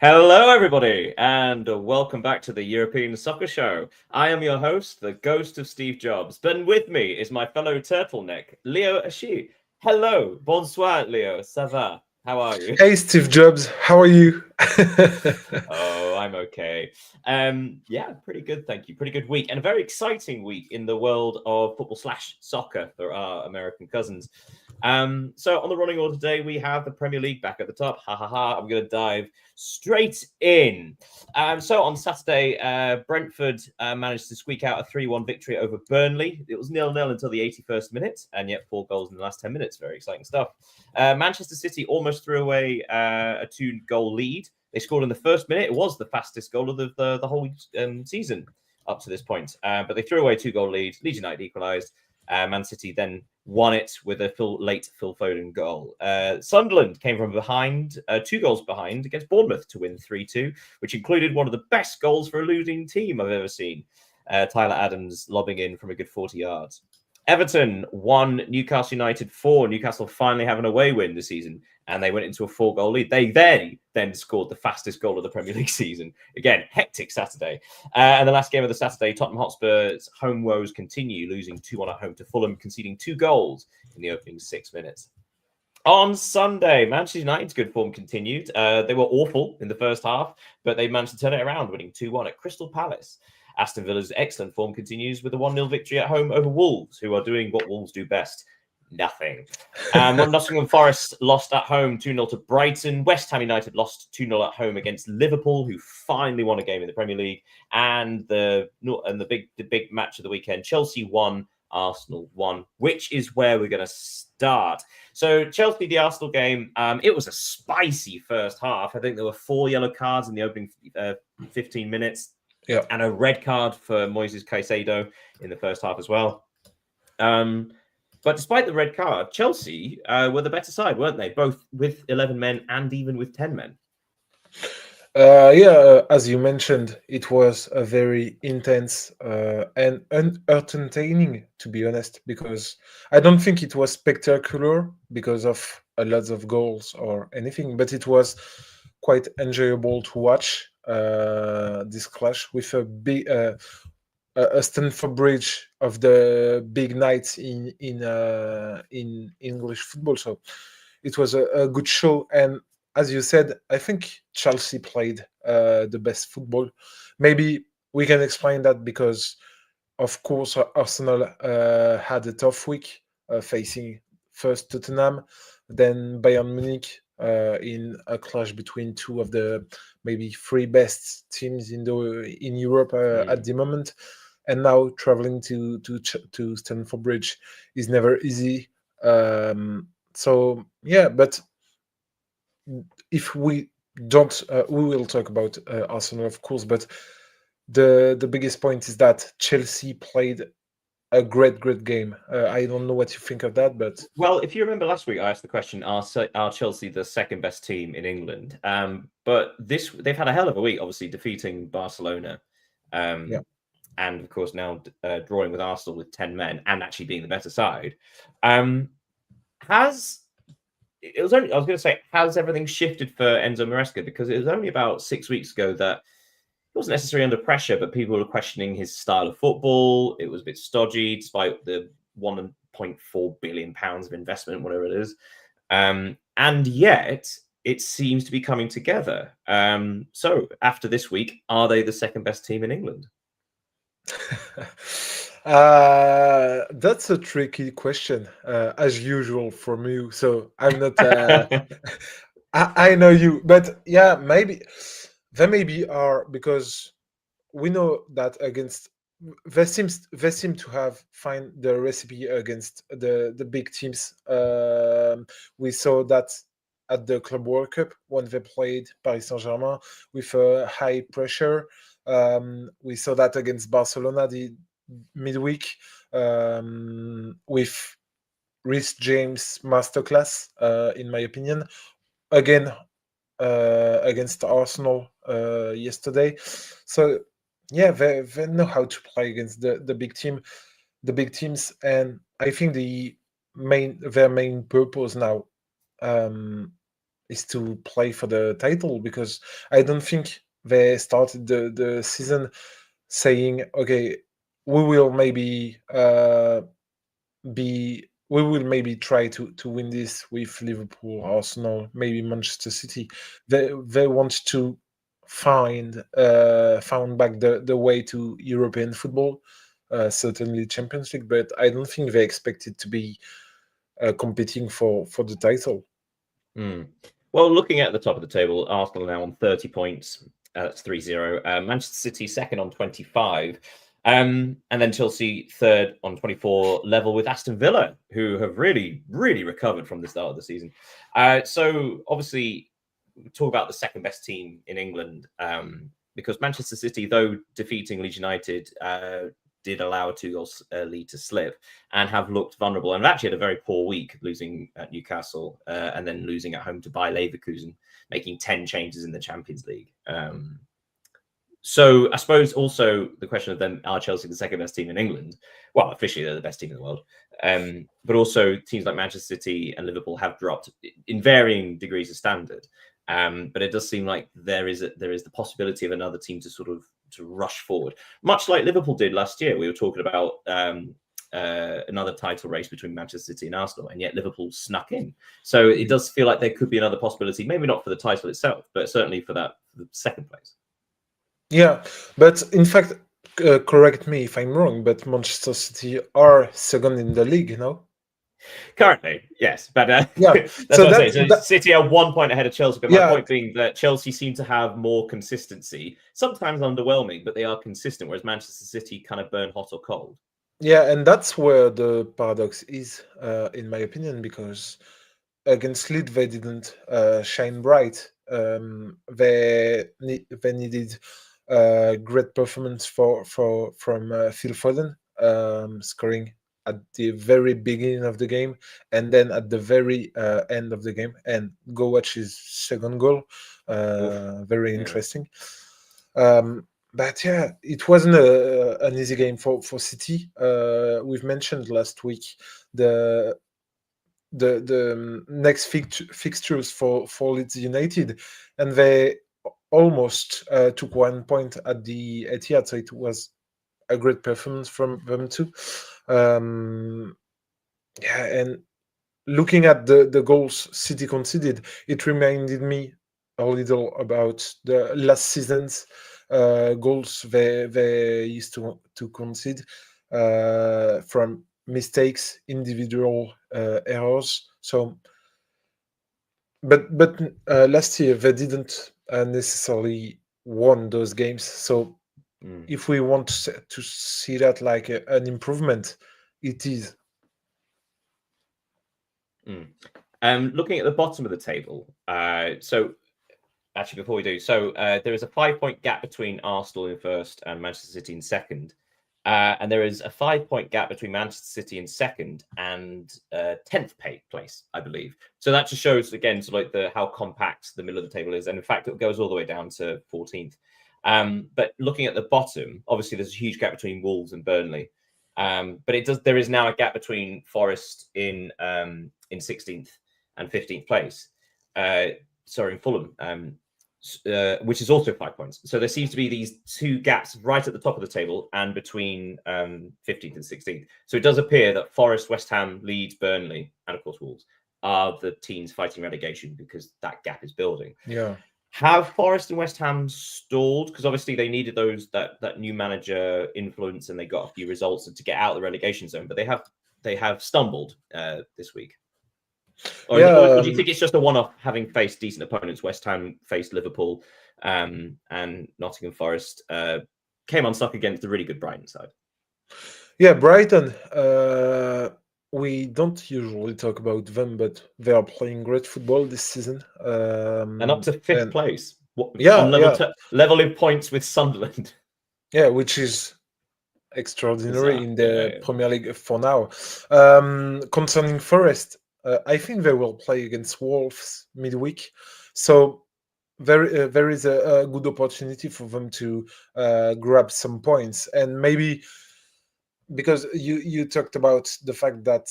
Hello, everybody, and welcome back to the European Soccer Show. I am your host, the ghost of Steve Jobs, but with me is my fellow turtleneck, Leo Ashi. Hello, bonsoir, Leo. Ça va? How are you? Hey, Steve Jobs, how are you? Oh, I'm okay. Yeah, pretty good, thank you. Pretty good week, and a very exciting week in the world of football slash soccer for our American cousins. So on the running order today, we have the Premier League back at the top. Ha ha ha! I'm going to dive straight in. So on Saturday, Brentford managed to squeak out a 3-1 victory over Burnley. It was 0-0 until the 81st minute, and yet 4 goals in the last 10 minutes. Very exciting stuff. Manchester City almost threw away a 2-goal lead. They scored in the first minute. It was the fastest goal of the whole season up to this point. But they threw away a 2-goal lead. Leeds United equalised. Man City then won it with a late Phil Foden goal. Sunderland came from behind, 2 goals behind, against Bournemouth to win 3-2, which included one of the best goals for a losing team I've ever seen. Tyler Adams lobbing in from a good 40 yards. Everton won, Newcastle United 4. Newcastle finally have an away win this season, and they went into a 4-goal lead. They then scored the fastest goal of the Premier League season. Again, hectic Saturday. And the last game of the Saturday, Tottenham Hotspur's home woes continue, losing 2-1 at home to Fulham, conceding 2 goals in the opening 6 minutes. On Sunday, Manchester United's good form continued. They were awful in the first half, but they managed to turn it around, winning 2-1 at Crystal Palace. Aston Villa's excellent form continues with a 1-0 victory at home over Wolves, who are doing what Wolves do best. Nothing. Nottingham Forest lost at home 2-0 to Brighton. West Ham United lost 2-0 at home against Liverpool, who finally won a game in the Premier League. And the big match of the weekend, Chelsea won, Arsenal won, which is where we're going to start. So Chelsea, the Arsenal game, it was a spicy first half. I think there were 4 yellow cards in the opening 15 minutes. Yeah. And a red card for Moises Caicedo in the first half as well. But despite the red card, Chelsea were the better side, weren't they? Both with 11 men and even with 10 men. As you mentioned, it was a very intense and entertaining, to be honest, because I don't think it was spectacular because of a lot of goals or anything, but it was quite enjoyable to watch this clash with a Stamford Bridge of the big nights in English football. So it was a good show, and as you said, I think Chelsea played the best football. Maybe we can explain that because, of course, Arsenal had a tough week facing first Tottenham, then Bayern Munich in a clash between two of the maybe 3 best teams in Europe at the moment, and now traveling to Stamford Bridge is never easy. So yeah, but if we don't, we will talk about Arsenal, of course. But the biggest point is that Chelsea played a great game. I don't know what you think of that, but well, if you remember last week, I asked the question: Are Chelsea the second best team in England? But they've had a hell of a week, obviously defeating Barcelona, yeah. and of course now drawing with Arsenal with 10 men and actually being the better side. Has everything shifted for Enzo Maresca? Because it was only about 6 weeks ago that he wasn't necessarily under pressure, but people were questioning his style of football. It was a bit stodgy, despite the £1.4 billion of investment, whatever it is. And yet, it seems to be coming together. So, after this week, are they the second best team in England? That's a tricky question, as usual from you. So I'm not. I know you, but yeah, maybe they maybe are because we know that against they seem to have find the recipe against the big teams. We saw that at the Club World Cup when they played Paris Saint-Germain with high pressure. We saw that against Barcelona the midweek with Rhys James masterclass, in my opinion. Again, against Arsenal yesterday. So yeah, they know how to play against the big teams, and I think their main purpose now is to play for the title, because I don't think they started the season saying, okay, we will maybe we will maybe try to win this with Liverpool, Arsenal, maybe Manchester City. They want to found back the way to European football, certainly Champions League, but I don't think they expected to be competing for the title. Well, looking at the top of the table, Arsenal now on 30 points. That's 3-0. Manchester City second on 25. And then Chelsea third on 24, level with Aston Villa, who have really, really recovered from the start of the season. So obviously, we talk about the second best team in England, because Manchester City, though defeating Leeds United, did allow a 2-goal lead to slip and have looked vulnerable, and have actually had a very poor week, losing at Newcastle and then losing at home to Bayer Leverkusen, making 10 changes in the Champions League. So I suppose also the question of them, are Chelsea the second best team in England? Well, officially they're the best team in the world. But also teams like Manchester City and Liverpool have dropped in varying degrees of standard. But it does seem like there is the possibility of another team to rush forward, much like Liverpool did last year. We were talking about another title race between Manchester City and Arsenal, and yet Liverpool snuck in. So it does feel like there could be another possibility, maybe not for the title itself, but certainly for the second place. Yeah, but in fact, correct me if I'm wrong, but Manchester City are second in the league, no? Currently, yes, but yeah, that's what I'm saying. So City are 1 point ahead of Chelsea, but my point being that Chelsea seem to have more consistency, sometimes underwhelming, but they are consistent, whereas Manchester City kind of burn hot or cold. Yeah, and that's where the paradox is, in my opinion, because against Leeds they didn't shine bright. They needed great performance from Phil Foden, scoring at the very beginning of the game and then at the very end of the game. And go watch his second goal. Very interesting. But yeah, it wasn't an easy game for City. We've mentioned last week the next fixtures for Leeds United, and they almost took 1 point at the Etihad, so it was a great performance from them too. Yeah, and looking at the goals City conceded, it reminded me a little about the last season's goals they used to concede from mistakes, individual errors. So, but last year they didn't necessarily won those games. So, if we want to see that like an improvement, it is. Looking at the bottom of the table, so actually before we do, so there is a 5-point gap between Arsenal in first and Manchester City in second. And there is a 5-point gap between Manchester City in second and 10th place, I believe. So that just shows, again, sort of like how compact the middle of the table is. And in fact, it goes all the way down to 14th. But looking at the bottom, obviously there's a huge gap between Wolves and Burnley. But there is now a gap between Forest in 16th and 15th place. In Fulham. Which is also 5 points. So there seems to be these two gaps right at the top of the table and between 15th and 16th. So it does appear that Forest, West Ham, Leeds, Burnley, and of course Wolves are the teams fighting relegation because that gap is building. Yeah. Have Forest and West Ham stalled? Because obviously they needed that new manager influence and they got a few results to get out of the relegation zone, but they have stumbled this week. Or do you think it's just a one-off, having faced decent opponents? West Ham faced Liverpool, and Nottingham Forest came unstuck against the really good Brighton side. Yeah, Brighton. We don't usually talk about them, but they are playing great football this season. And up to fifth place. Level in points with Sunderland. Yeah, which is extraordinary in the Premier League for now. Concerning Forest, I think they will play against Wolves midweek, so there is a good opportunity for them to grab some points, and maybe because you talked about the fact that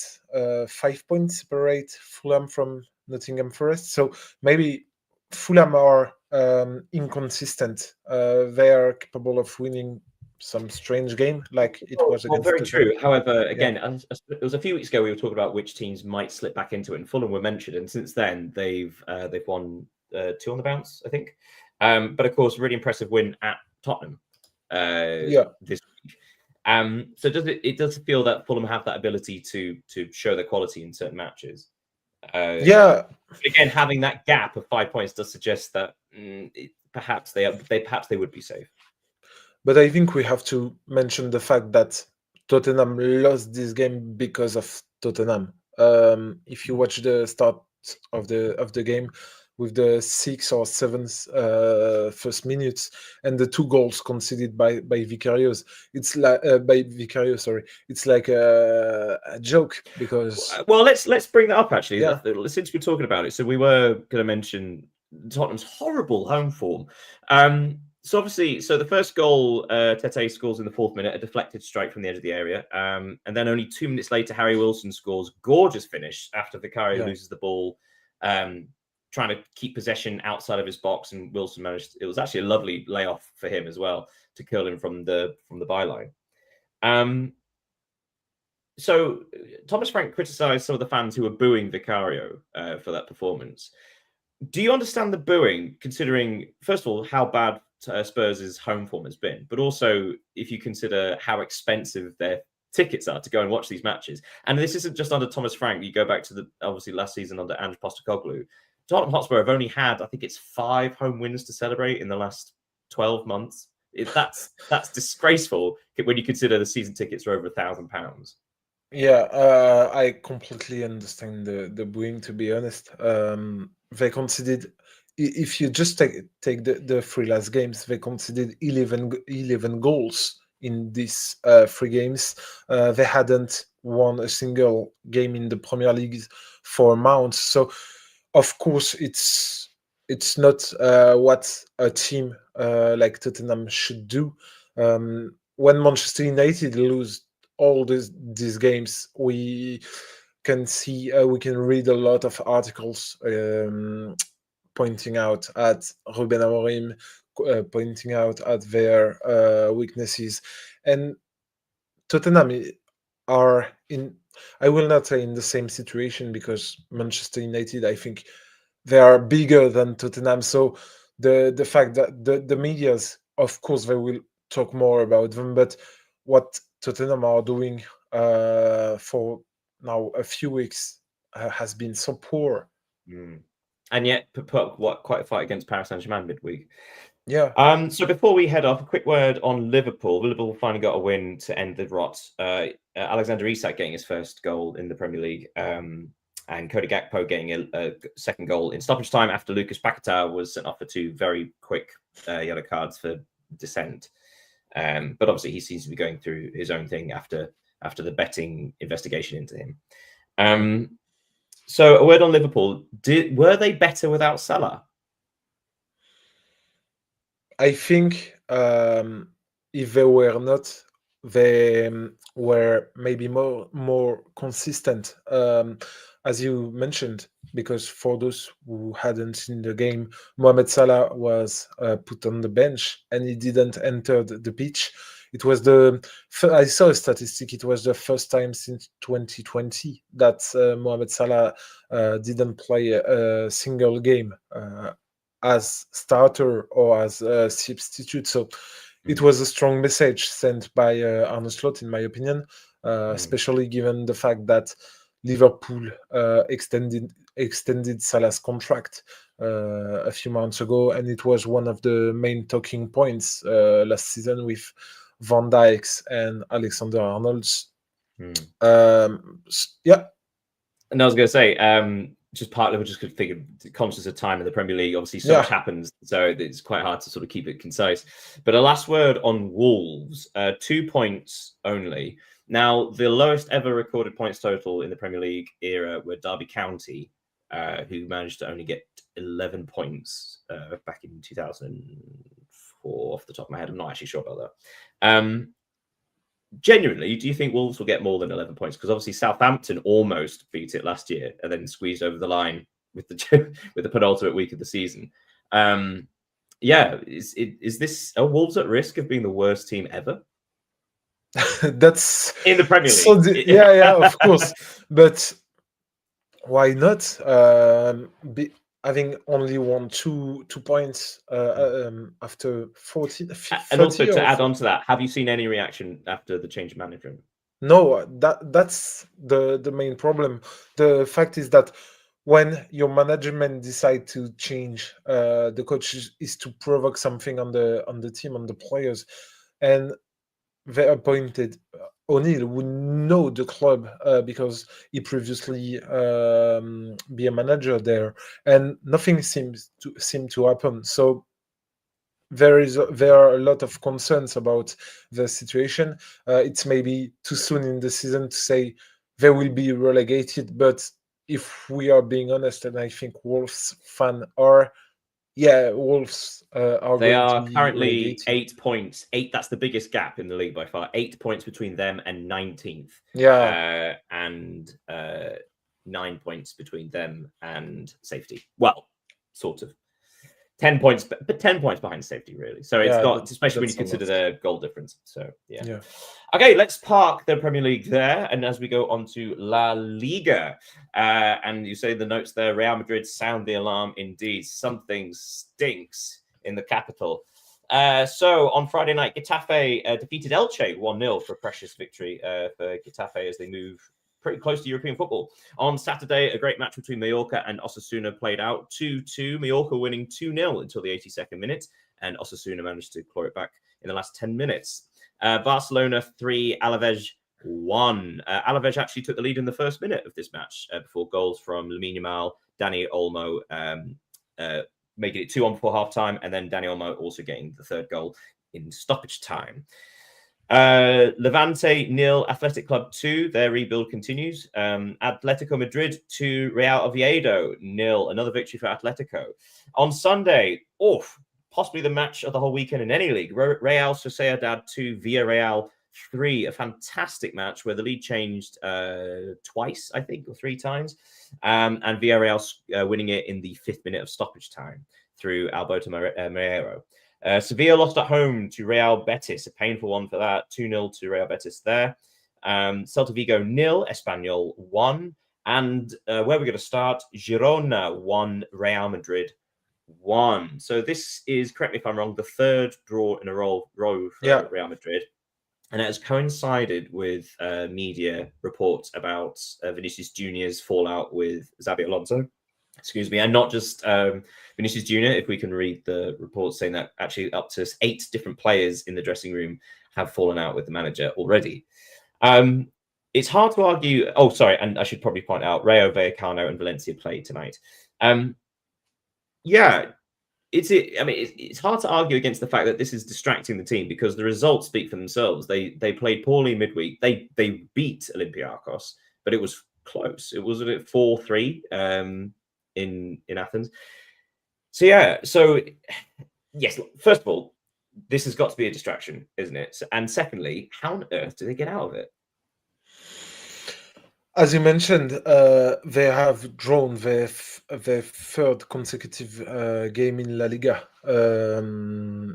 5 points separate Fulham from Nottingham Forest. So maybe Fulham are inconsistent. They are capable of winning some strange game like it was Well, against very Tottenham. true. However, Yeah, again, it was a few weeks ago we were talking about which teams might slip back into it, and Fulham were mentioned, and since then they've won 2 on the bounce, I think. But of course, really impressive win at Tottenham yeah, this week. So it does feel that Fulham have that ability to show their quality in certain matches. yeah. Again, having that gap of 5 points does suggest that perhaps they would be safe. But I think we have to mention the fact that Tottenham lost this game because of Tottenham. If you watch the start of the game with the 6 or 7 first minutes and the 2 goals conceded by Vicarious, it's like by Vicarious, sorry, it's like a joke because Well, let's bring that up actually. yeah, Since we're talking about it, so we were going to mention Tottenham's horrible home form. So obviously, the first goal, Tete scores in the 4th minute, a deflected strike from the edge of the area, and then only 2 minutes later, Harry Wilson scores. Gorgeous finish after Vicario yeah, loses the ball, trying to keep possession outside of his box, and Wilson managed. It was actually a lovely layoff for him as well to kill him from the byline. So Thomas Frank criticised some of the fans who were booing Vicario for that performance. Do you understand the booing, considering, first of all, how bad Spurs' home form has been, but also if you consider how expensive their tickets are to go and watch these matches? And this isn't just under Thomas Frank. You go back to obviously last season under Ange Postecoglou. Tottenham Hotspur have only had, I think it's 5 home wins to celebrate in the last 12 months. That's disgraceful when you consider the season tickets are over £1,000. yeah. I completely understand the booing. To be honest, they conceded. If you just take the 3 last games, they conceded 11 goals in these 3 games. They hadn't won a single game in the Premier League for months. So, of course, it's not what a team like Tottenham should do. When Manchester United lose all these games, we can see we can read a lot of articles pointing out at Ruben Amorim, pointing out at their weaknesses, and Tottenham are in. I will not say in the same situation because Manchester United, I think, they are bigger than Tottenham. So the fact that the media's, of course, they will talk more about them, but what Tottenham are doing for now a few weeks has been so poor. And yet put quite a fight against Paris Saint-Germain midweek. Yeah, So before we head off, a quick word on Liverpool. Liverpool finally got a win to end the rot. Alexander Isak getting his first goal in the Premier League, and Cody Gakpo getting a second goal in stoppage time after Lucas Paquetá was sent off for 2 very quick yellow cards for dissent. But obviously he seems to be going through his own thing after the betting investigation into him. So a word on Liverpool. Were they better without Salah? I think if they were not, they were maybe more consistent, as you mentioned. Because for those who hadn't seen the game, Mohamed Salah was put on the bench and he didn't enter the pitch. It was I saw a statistic. It was the first time since 2020 that Mohamed Salah didn't play a single game as starter or as a substitute. So it was a strong message sent by Arne Slot, in my opinion, especially given the fact that Liverpool extended Salah's contract a few months ago, and it was one of the main talking points last season with Van Dijk's and Alexander Arnold's. Yeah. And I was going to say, just partly we're just figure conscious of time in the Premier League. Obviously, so much happens, so it's quite hard to sort of keep it concise. But a last word on Wolves: 2 points only. Now, the lowest ever recorded points total in the Premier League era were Derby County, who managed to only get 11 points back in 2004. Off the top of my head, I'm not actually sure about that. Genuinely, do you think Wolves will get more than 11 points? Because obviously Southampton almost beat it last year and then squeezed over the line with the with the penultimate week of the season. Yeah, is this are Wolves at risk of being the worst team ever That's in the Premier so. League? Yeah, of course, but why not? Having only won 2 points after 14, And also 30 to or add on 40. to that, have you seen any reaction after the change of management? No, that's the main problem. The fact is that when your management decide to change, the coach is to provoke something on the team, on the players, and they appointed O'Neill, who know the club because he previously be a manager there, and nothing seem to happen. So there are a lot of concerns about the situation. It's maybe too soon in the season to say they will be relegated, but if we are being honest, and I think Wolves fan are, yeah, Wolves are They going to are be currently relegated. 8 points. That's the biggest gap in the league by far. 8 points between them and 19th. Yeah, And 9 points between them and safety. Well, sort of. 10 points, but 10 points behind safety, really. So it's yeah, not, especially when you that's a consider lot. the goal difference. So, yeah. Yeah. Okay, let's park the Premier League there. And as we go on to La Liga, and you say the notes there, Real Madrid sound the alarm indeed. Something stinks in the capital. So on Friday night, Getafe defeated Elche 1-0 for a precious victory for Getafe as they move pretty close to European football. On Saturday, a great match between Mallorca and Osasuna played out 2-2. Mallorca winning 2-0 until the 82nd minute, and Osasuna managed to claw it back in the last 10 minutes. Barcelona 3, Alaves 1. Alaves actually took the lead in the first minute of this match before goals from Lamine Yamal, Dani Olmo making it 2-1 before half-time, and then Dani Olmo also getting the third goal in stoppage time. Levante 0, Athletic Club 2. Their rebuild continues. Atletico Madrid 2, Real Oviedo 0. Another victory for Atletico. On Sunday, possibly the match of the whole weekend in any league. Real Sociedad 2, Villarreal 3. A fantastic match where the lead changed twice, I think, or 3 times. And Villarreal winning it in the 5th minute of stoppage time through Alberto Marrero. Sevilla lost at home to Real Betis, a painful one for that. 2-0 to Real Betis there. Celta Vigo 0, Espanyol 1. And where we're going to start, Girona 1, Real Madrid 1. So this is, correct me if I'm wrong, the third draw in a row for Real Madrid. And it has coincided with media reports about Vinicius Junior's fallout with Xabi Alonso. Excuse me, and not just Vinicius Junior. If we can read the reports saying that actually up to 8 different players in the dressing room have fallen out with the manager already. It's hard to argue. Oh, sorry, and I should probably point out Rayo Vallecano and Valencia played tonight. Yeah, it's hard to argue against the fact that this is distracting the team because the results speak for themselves. They played poorly midweek. They beat Olympiacos, but it was close. It was 4-3 in Athens. So yeah, yes. First of all, this has got to be a distraction, isn't it? And secondly, how on earth do they get out of it? As you mentioned, they have drawn their third consecutive game in La Liga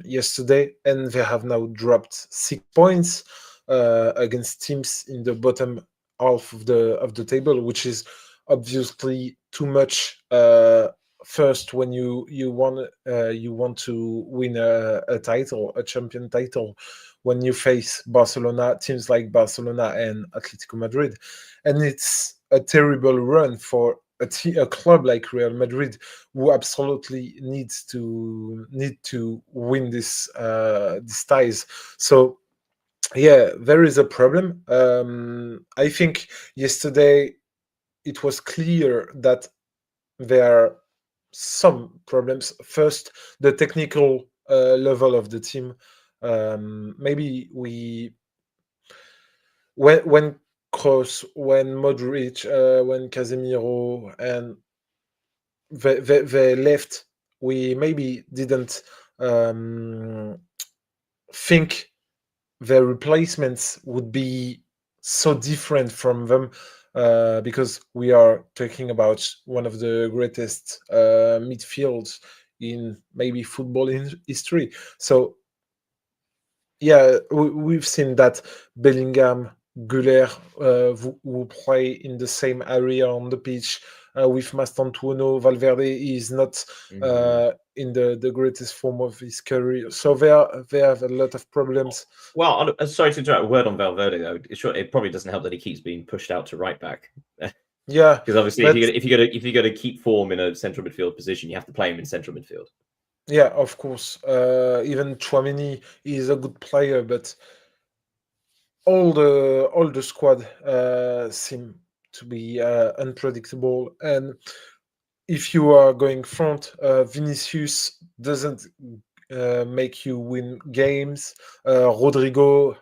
yesterday, and they have now dropped 6 points against teams in the bottom half of the table, which is obviously too much. First, when you want to win a title, a champion title, when you face Barcelona, teams like Barcelona and Atletico Madrid. And it's a terrible run for a club like Real Madrid, who absolutely needs to win this ties. So yeah, there is a problem. I think yesterday it was clear that there are some problems. First, the technical level of the team. Maybe when Kroos, when Modric, when Casemiro, and they left, we maybe didn't think their replacements would be so different from them. because we are talking about one of the greatest midfields in maybe football history. So yeah, we've seen that Bellingham, Güler, who play in the same area on the pitch with Mastantuono. Valverde is not in the greatest form of his career, so they have a lot of problems. Well, sorry to interrupt. A word on Valverde though. Sure, it probably doesn't help that he keeps being pushed out to right back. Yeah, because obviously, but if you got to keep form in a central midfield position, you have to play him in central midfield. yeah, of course. Even Tchouaméni is a good player, but all the squad seem to be unpredictable. And if you are going front, Vinicius doesn't make you win games. Rodrigo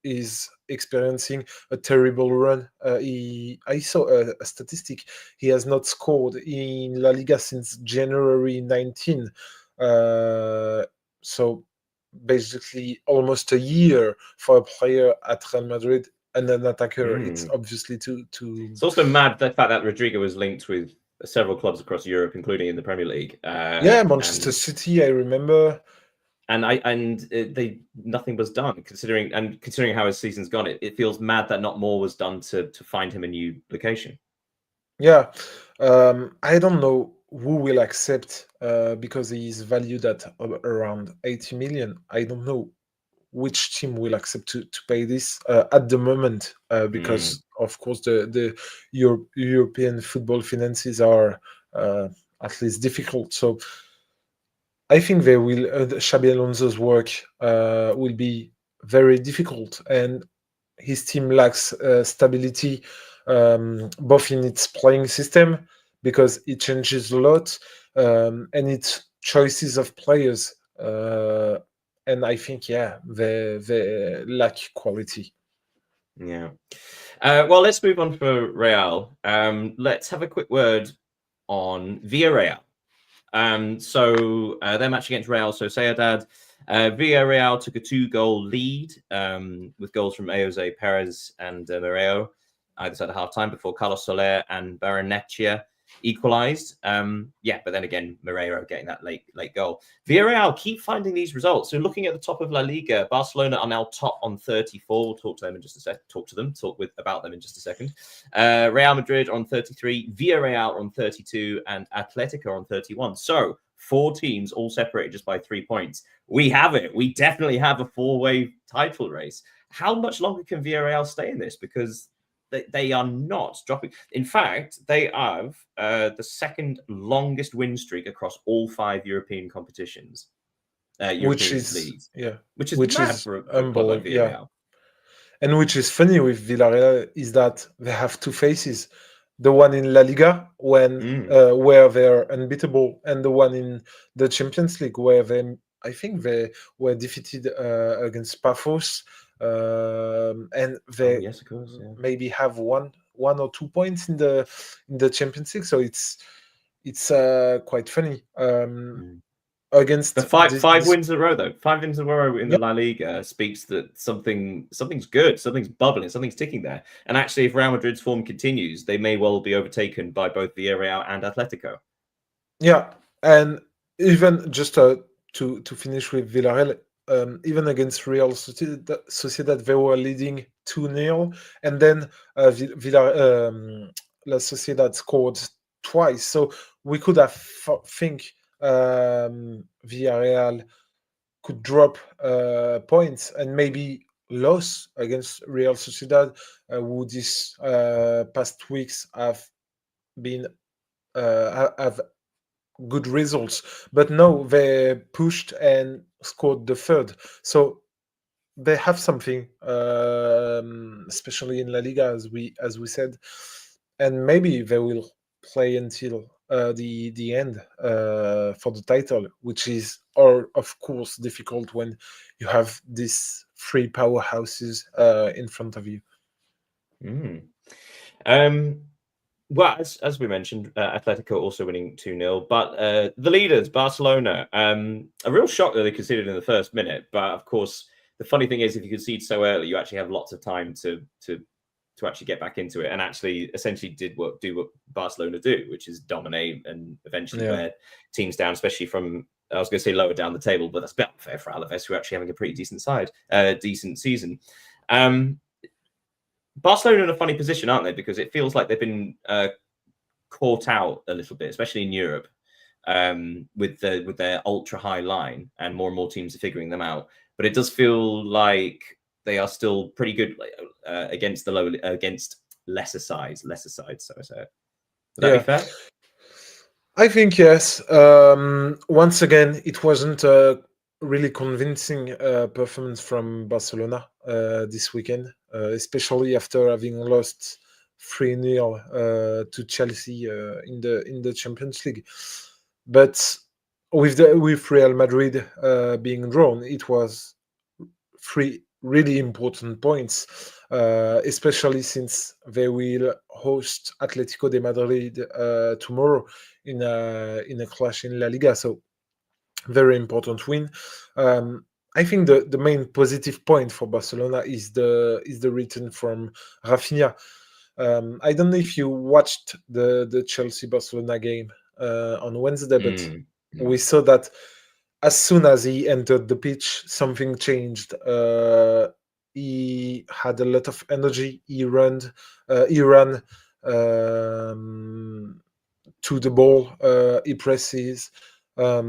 is experiencing a terrible run. I saw a statistic. He has not scored in La Liga since January 19. So basically almost a year for a player at Real Madrid and an attacker. It's obviously to. It's also mad the fact that Rodrigo was linked with several clubs across Europe, including in the Premier League. Yeah, Manchester City, I remember. And they nothing was done considering how his season's gone. It feels mad that not more was done to find him a new location. Yeah, I don't know who will accept because he is valued at around 80 million. I don't know which team will accept to pay this at the moment because of course the European football finances are at least difficult. So I think they will Xabi Alonso's work will be very difficult, and his team lacks stability both in its playing system because it changes a lot and its choices of players. And I think, yeah, they lack quality. Yeah. Well, let's move on for Real. Let's have a quick word on Villarreal. So their match against Real Sociedad. Villarreal took a 2-goal lead with goals from Jose Perez and Moreo either side of half-time before Carlos Soler and Barrenetxea equalized. But then again, Moreo getting that late goal. Villarreal keep finding these results. So looking at the top of La Liga, Barcelona are now top on 34. We'll talk to them in just a sec. Talk about them in just a second. Real Madrid on 33, Villarreal on 32, and Atletico on 31. So 4 teams all separated just by 3 points. We have it. We definitely have a 4-way title race. How much longer can Villarreal stay in this? Because they are not dropping. In fact, they have the second longest win streak across all 5 European competitions, European leagues. Which is mad for a club like Villarreal. Yeah. And which is funny with Villarreal is that they have 2 faces. The one in La Liga where they're unbeatable, and the one in the Champions League where I think they were defeated against Paphos. And they yes, of course, yeah. maybe have one or 2 points in the Champions League, so it's quite funny. Against the five wins in a row, though, 5 wins in a row in the La Liga speaks that something's good, something's bubbling, something's ticking there. And actually, if Real Madrid's form continues, they may well be overtaken by both Villarreal and Atletico. Yeah, and even just to finish with Villarreal, even against Real Sociedad, they were leading 2-0, and then La Sociedad scored twice. So we could have think Villarreal could drop points and maybe lose against Real Sociedad, who these past weeks have been have good results, but no, they pushed and scored the third. So they have something, especially in La Liga, as we said, and maybe they will play until the end for the title, which is, of course, difficult when you have these 3 powerhouses in front of you. Well, as we mentioned, Atletico also winning 2-0, but the leaders, Barcelona, a real shock that they conceded in the first minute. But of course, the funny thing is, if you concede so early, you actually have lots of time to to actually get back into it, and actually essentially do what Barcelona do, which is dominate and eventually wear teams down, especially from, I was going to say lower down the table, but that's a bit unfair for Alaves, who are actually having a pretty decent season. Barcelona in a funny position, aren't they? Because it feels like they've been caught out a little bit, especially in Europe, with their ultra high line, and more teams are figuring them out. But it does feel like they are still pretty good against lesser sides. So I say, would that be fair? I think yes. Once again, it wasn't a really convincing performance from Barcelona this weekend, especially after having lost 3-0 to Chelsea in the Champions League. But with Real Madrid being drawn, it was 3 really important points, especially since they will host Atletico de Madrid tomorrow in a clash in La Liga. So very important win. I think the main positive point for Barcelona is the return from Rafinha. I don't know if you watched the Chelsea Barcelona game on Wednesday, but we saw that as soon as he entered the pitch, something changed. He had a lot of energy. He ran to the ball. He presses. A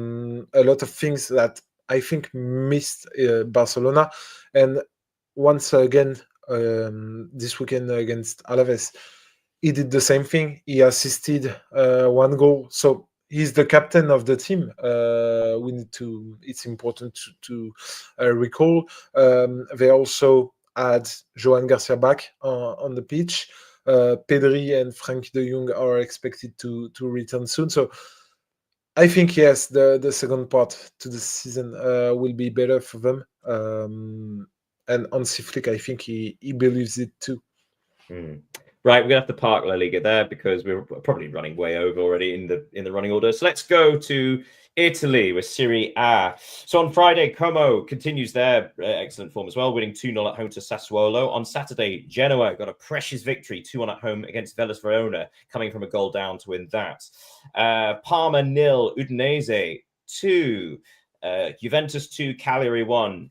lot of things that I think missed Barcelona. And once again, this weekend against Alaves, he did the same thing. He assisted 1 goal. So he's the captain of the team. We need to. It's important to recall. They also had Joan Garcia back on the pitch. Pedri and Frankie de Jong are expected to return soon. So I think yes, the second part to the season will be better for them. And Hansi Flick, I think he believes it too. Right, we're gonna have to park La Liga there because we're probably running way over already in the running order. So let's go to Italy with Serie A. So on Friday, Como continues their excellent form as well, winning 2-0 at home to Sassuolo. On Saturday, Genoa got a precious victory, 2-1 at home against Hellas Verona, coming from a goal down to win that. Parma 0, Udinese 2. Juventus 2, Cagliari 1.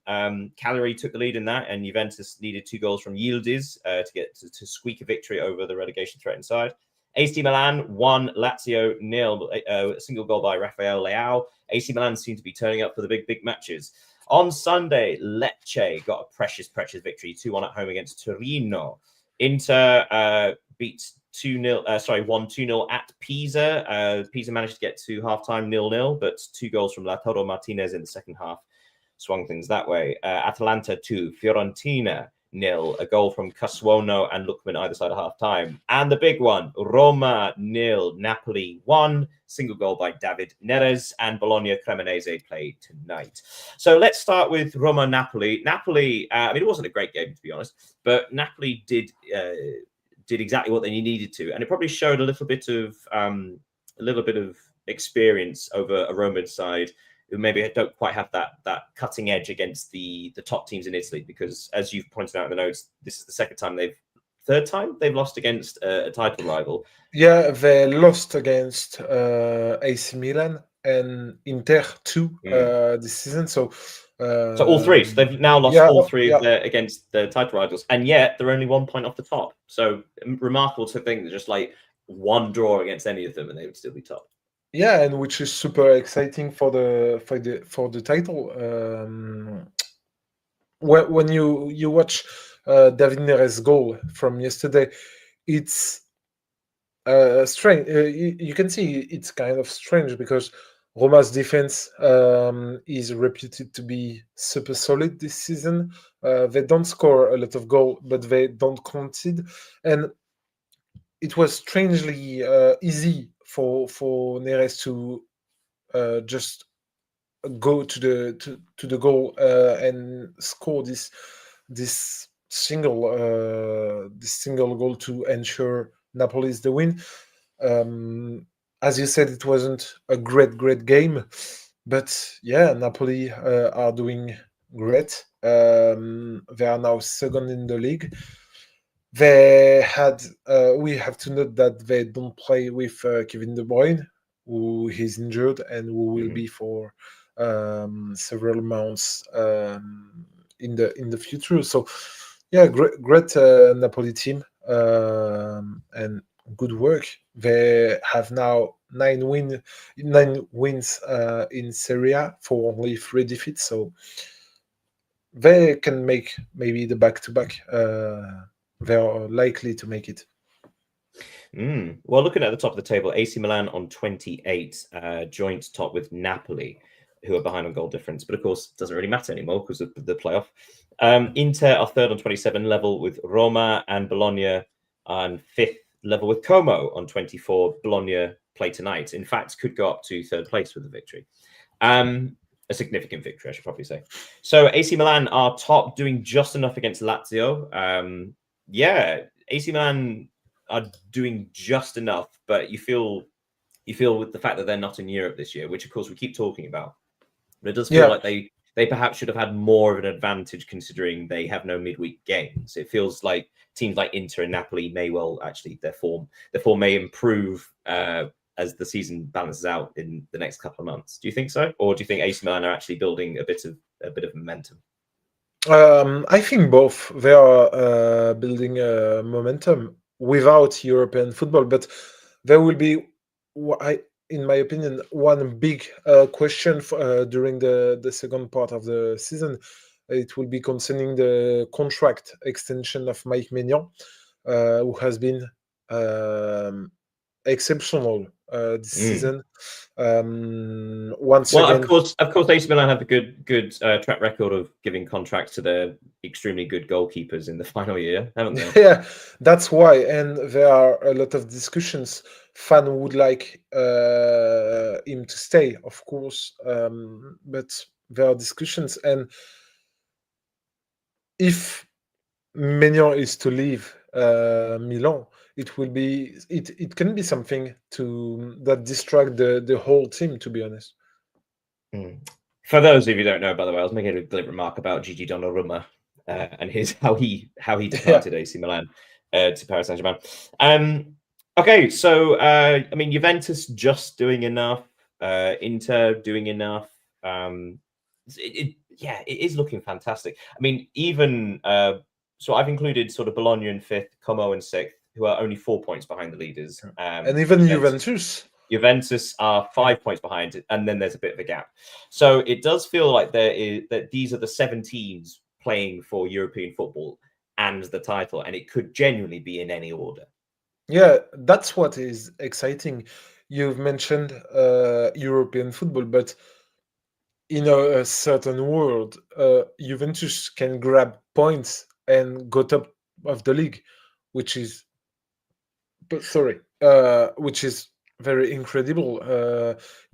Cagliari took the lead in that, and Juventus needed 2 goals from Yildiz to get to squeak a victory over the relegation threatened side. AC Milan 1, Lazio 0. A single goal by Rafael Leao. AC Milan seem to be turning up for the big matches. On Sunday, Lecce got a precious victory, 2-1 at home against Torino. Inter beat 1-2-0 at Pisa. Pisa managed to get to halftime 0-0, but 2 goals from Lautaro Martinez in the second half swung things that way. Atalanta 2, Fiorentina 0, a goal from Casuono and Lookman either side of halftime. And the big one, Roma 0, Napoli 1, single goal by David Neres, and Bologna Cremonese play tonight. So let's start with Roma Napoli. Napoli, I mean, it wasn't a great game to be honest, but Napoli did exactly what they needed to, and it probably showed a little bit of experience over a Roman side who maybe don't quite have that cutting edge against the top teams in Italy, because as you've pointed out in the notes, this is the third time they've lost against a title rival. Yeah, they lost against AC Milan and Inter too this season. So all three. So they've now lost all three against the title rivals, and yet they're only 1 point off the top. So remarkable to think that just like one draw against any of them and they would still be top. Yeah, and which is super exciting for the title. When you watch David Neres' goal from yesterday, it's strange. You can see it's kind of strange because Roma's defense is reputed to be super solid this season. They don't score a lot of goals, but they don't concede, and it was strangely easy for Neres to just go to the goal and score this single goal to ensure Napoli's the win. As you said, it wasn't a great game, but yeah, Napoli are doing great. They are now second in the league. They had. We have to note that they don't play with Kevin De Bruyne, who is injured and who will Mhm. be for several months in the future. So, yeah, great Napoli team and good work. They have now 9 wins in Serie A for only 3 defeats. So they can make maybe the back to back. They are likely to make it. Well, looking at the top of the table, AC Milan on 28, joint top with Napoli, who are behind on goal difference. But of course, it doesn't really matter anymore because of the playoff. Inter are third on 27, level with Roma, and Bologna on fifth, level with Como on 24. Bologna play tonight. In fact, could go up to third place with a victory. A significant victory, I should probably say. So AC Milan are top, doing just enough against Lazio. Yeah, AC Milan are doing just enough, but you feel with the fact that they're not in Europe this year, which of course we keep talking about, but it does feel Yeah, like they perhaps should have had more of an advantage considering they have no midweek games. It feels like teams like Inter and Napoli may well actually their form may improve as the season balances out in the next couple of months. Do you think so, or do you think AC Milan are actually building a bit of momentum? I think both. They are building momentum without European football, but there will be, in my opinion, one big question during the second part of the season. It will be concerning the contract extension of Mike Maignan, who has been um, exceptional this Mm. season. Once Well, of again, course, of course, AC Milan have a good track record of giving contracts to their extremely good goalkeepers in the final year, haven't they? yeah, that's why. And there are a lot of discussions. Fan would like him to stay, of course, but there are discussions. And if Maignan is to leave Milan, it can be something to that distract the whole team. To be honest. Mm. For those of you who don't know, by the way, I was making a glib remark about Gigi Donnarumma and his how he Yeah. departed AC Milan to Paris Saint Germain. Okay, so I mean, Juventus just doing enough, Inter doing enough. Yeah, it is looking fantastic. I mean, even so, I've included sort of Bologna in fifth, Como in sixth, who are only 4 points behind the leaders. And even Juventus Juventus. Juventus are Yeah. 5 points behind, and then there's a bit of a gap. So it does feel like these are the 7 teams playing for European football and the title, and it could genuinely be in any order. Yeah, that's what is exciting. You've mentioned European football, but in a certain world, Juventus can grab points and go top of the league, which is, which is very incredible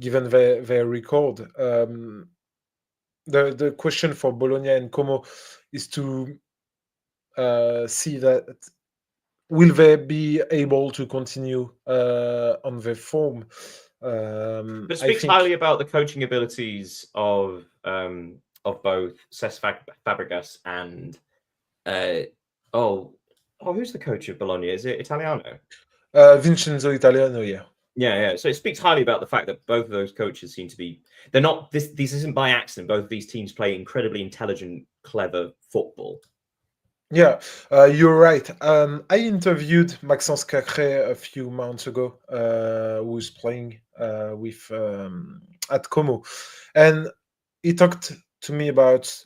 given their record. The question for Bologna and Como is to see that will they be able to continue on their form? But it I speaks think, highly about the coaching abilities of both Cesc Fabregas and uh, oh who's the coach of Bologna? Is it Italiano? Vincenzo Italiano, yeah. Yeah. So it speaks highly about the fact that both of those coaches seem to be. They're not. This isn't by accident. Both of these teams play incredibly intelligent, clever football. Yeah, you're right. I interviewed Maxence Cacré a few months ago, who's playing with at Como, and he talked to me about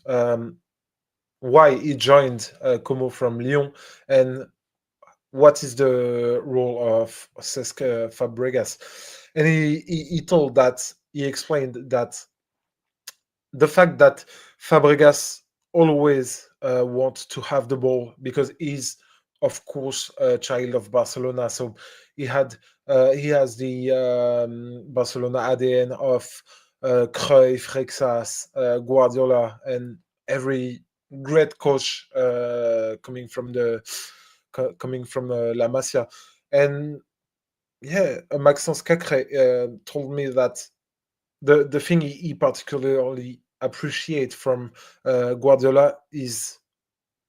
why he joined Como from Lyon and what is the role of Cesc Fabregas. And he told that he explained that the fact that Fabregas always wants to have the ball because he's, of course, a child of Barcelona. So he has the Barcelona ADN of Cruyff, Rexas, Guardiola, and every great coach coming from La Masia. And yeah, Maxence Cacré told me that the thing he particularly appreciate from Guardiola is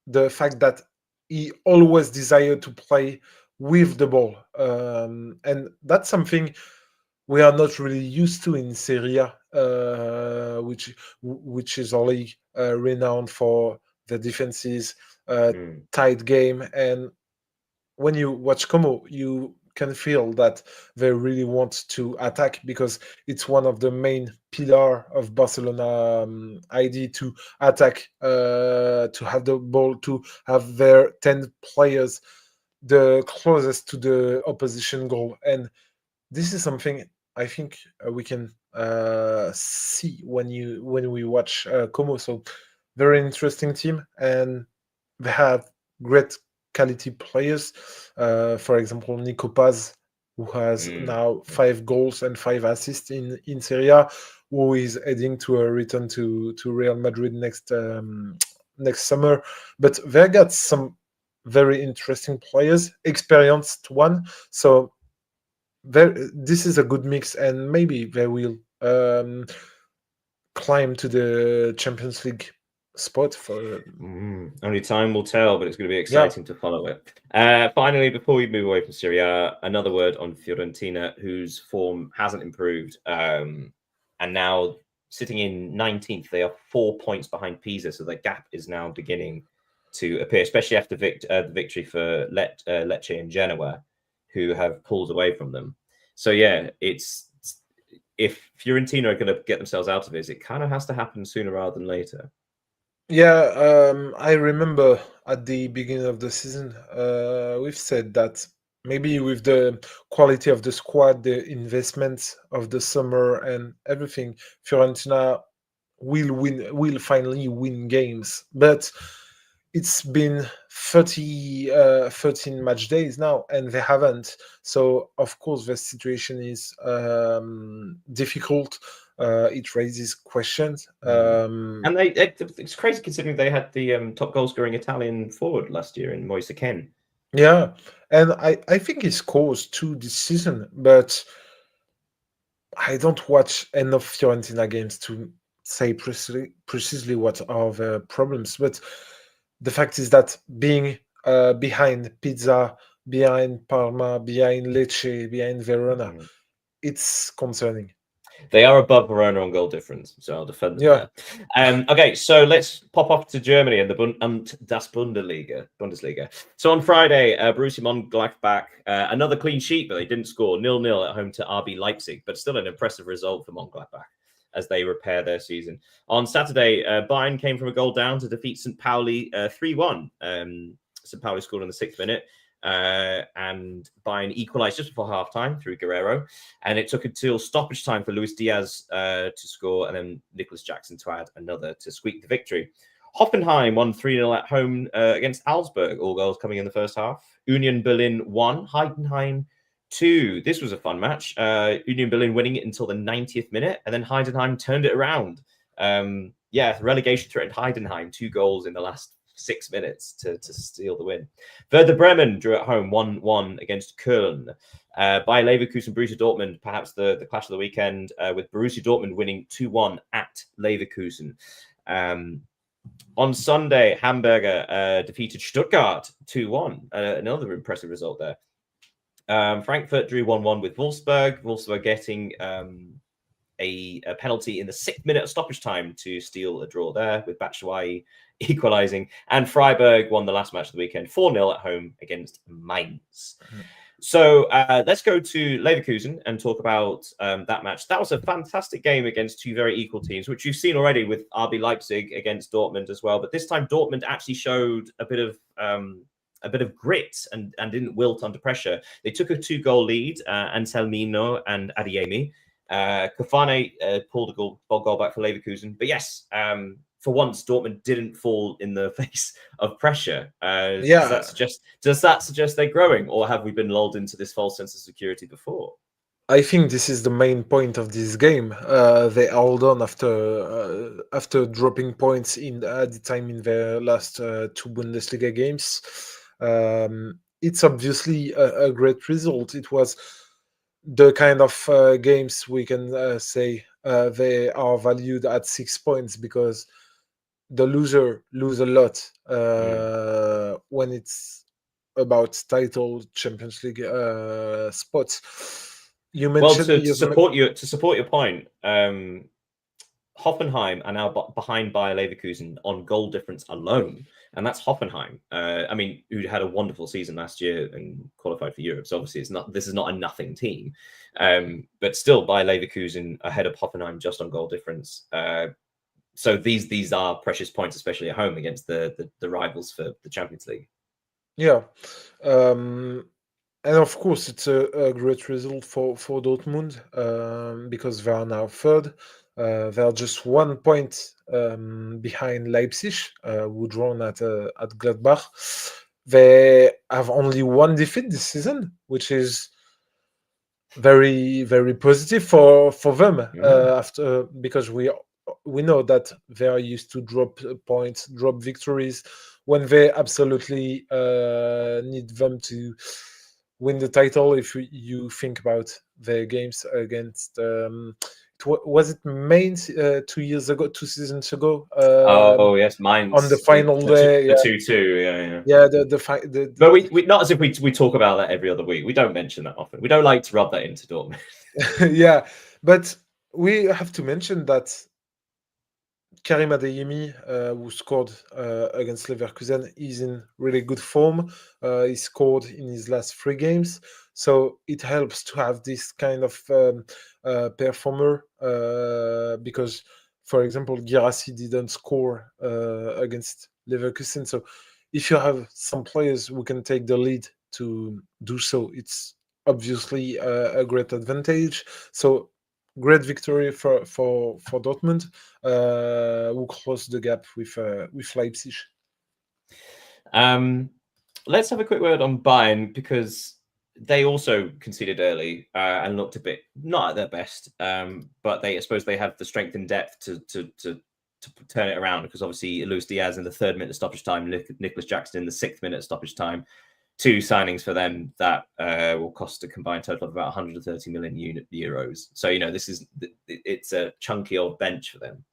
the fact that he always desired to play with the ball, and that's something we are not really used to in Serie A, which is a league renowned for the defenses, Mm. tight game, and when you watch Como, you can feel that they really want to attack because it's one of the main pillar of Barcelona ID to attack, to have the ball, to have their 10 players the closest to the opposition goal. And this is something I think we can see when we watch Como. So very interesting team, and they have great quality players. For example, Nico Paz, who has Mm. now 5 goals and 5 assists in Serie A, who is heading to a return to Real Madrid next summer. But they got some very interesting players, experienced one. So this is a good mix, and maybe they will climb to the Champions League spot for Only time will tell, but it's going to be yeah. exciting to follow it. Finally, before we move away from Serie A, another word on Fiorentina, whose form hasn't improved, and now sitting in 19th, they are 4 points behind Pisa, so the gap is now beginning to appear, especially after the victory for Lecce and Genoa, who have pulled away from them. So yeah, it's if Fiorentina are going to get themselves out of this, it kind of has to happen sooner rather than later. Yeah, I remember at the beginning of the season, we've said that maybe with the quality of the squad, the investments of the summer, and everything, Fiorentina will finally win games. But it's been 13 match days now, and they haven't. So of course, the situation is difficult. It raises questions. And it's crazy considering they had the top goal scoring Italian forward last year in Moise Kean. Yeah, and I think he scores too this season, but I don't watch enough Fiorentina games to say precisely what are the problems. But the fact is that being behind Pizza, behind Parma, behind Lecce, behind Verona, Mhm. it's concerning. They are above Verona on goal difference, so I'll defend them Yeah, there. Okay, so let's pop off to Germany and das Bundesliga. So on Friday, Borussia Mönchengladbach, another clean sheet, but they didn't score 0-0 at home to RB Leipzig, but still an impressive result for Mönchengladbach as they repair their season. On Saturday, Bayern came from a goal down to defeat St. Pauli 3-1. St. Pauli scored in the 6th minute. And Bayern equalised just before half-time through Guerrero. And it took until stoppage time for Luis Diaz to score, and then Nicholas Jackson to add another to squeak the victory. Hoffenheim won 3-0 at home against Augsburg, all goals coming in the first half. Union Berlin 1, Heidenheim 2. This was a fun match. Union Berlin winning it until the 90th minute, and then Heidenheim turned it around. Relegation threatened Heidenheim, 2 goals in the last 6 minutes to steal the win. Werder Bremen drew at home 1-1 against Köln. By Leverkusen, Borussia Dortmund, perhaps the clash of the weekend, with Borussia Dortmund winning 2-1 at Leverkusen. On Sunday, Hamburger defeated Stuttgart 2-1. Another impressive result there. Frankfurt drew 1-1 with Wolfsburg. Wolfsburg getting a penalty in the 6th minute of stoppage time to steal a draw there, with Batshuayi equalising. And Freiburg won the last match of the weekend 4-0 at home against Mainz. So let's go to Leverkusen and talk about that match. That was a fantastic game against 2 very equal teams, which you've seen already with RB Leipzig against Dortmund as well. But this time, Dortmund actually showed a bit of grit and didn't wilt under pressure. They took a 2-goal lead, Anselmino and Adeyemi. Kofane pulled a goal back for Leverkusen. But yes, for once, Dortmund didn't fall in the face of pressure. Does that suggest they're growing, or have we been lulled into this false sense of security before? I think this is the main point of this game. They held on after dropping points at the time in their last 2 Bundesliga games. It's obviously a great result. It was the kind of games we can say they are valued at 6 points, because the loser lose a lot Mm. when it's about title Champions League spots. You Well, mentioned to support your point, Hoffenheim are now behind Bayer Leverkusen on goal difference alone, and that's Hoffenheim. I mean, who had a wonderful season last year and qualified for Europe. So obviously, this is not a nothing team, but still, Bayer Leverkusen ahead of Hoffenheim just on goal difference. So these are precious points, especially at home against the rivals for the Champions League. Yeah. Um, and of course, it's a great result for Dortmund because they are now third. They are just 1 point behind Leipzig, who drawn at Gladbach. They have only one defeat this season, which is very very positive for them after because we know that they are used to drop points, drop victories when they absolutely need them to win the title. If you think about their games against was it Mainz 2 years ago, 2 seasons ago, Oh yes, on the mine's final day, the 2-2. Yeah. yeah, the But we not as if we talk about that every other week. We don't mention that often. We don't like to rub that into Dortmund. yeah, but we have to mention that Karim Adeyemi, who scored against Leverkusen, is in really good form. He scored in his last 3 games, so it helps to have this kind of performer because, for example, Girassi didn't score against Leverkusen. So, if you have some players who can take the lead to do so, it's obviously a great advantage. So, great victory for Dortmund, who closed the gap with Leipzig. Let's have a quick word on Bayern because they also conceded early and looked a bit not at their best. But I suppose they have the strength and depth to turn it around because obviously Luis Diaz in the 3rd minute stoppage time, Nicholas Jackson in the 6th minute stoppage time. 2 signings for them that will cost a combined total of about 130 million euros. So it's a chunky old bench for them.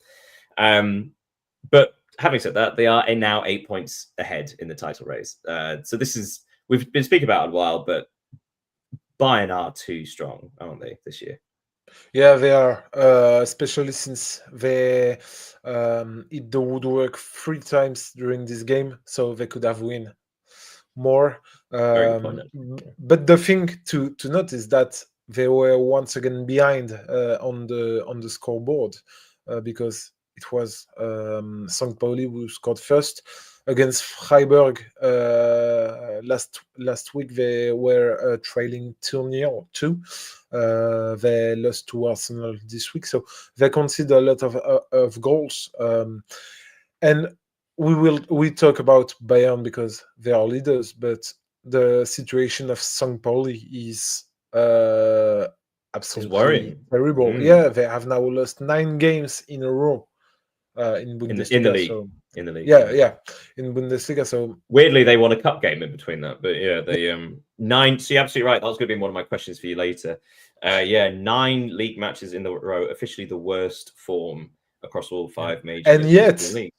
But having said that, they are now 8 points ahead in the title race. So we've been speaking about it a while, but Bayern are too strong, aren't they, this year? Yeah, they are, especially since they hit the woodwork 3 times during this game, so they could have win more. Very good point. But the thing to note is that they were once again behind on the scoreboard because it was St. Pauli who scored first against Freiburg. Last week they were trailing 2-0. They lost to Arsenal this week, so they conceded a lot of goals. And we talk about Bayern because they are leaders, but the situation of St. Pauli is absolutely terrible. Yeah, they have now lost 9 games in a row in Bundesliga. In the league. So in the league, yeah, in Bundesliga. So weirdly, they won a cup game in between that, but yeah, they 9. So you're absolutely right. That was going to be one of my questions for you later. 9 league matches in the row, officially the worst form across all 5 major European leagues.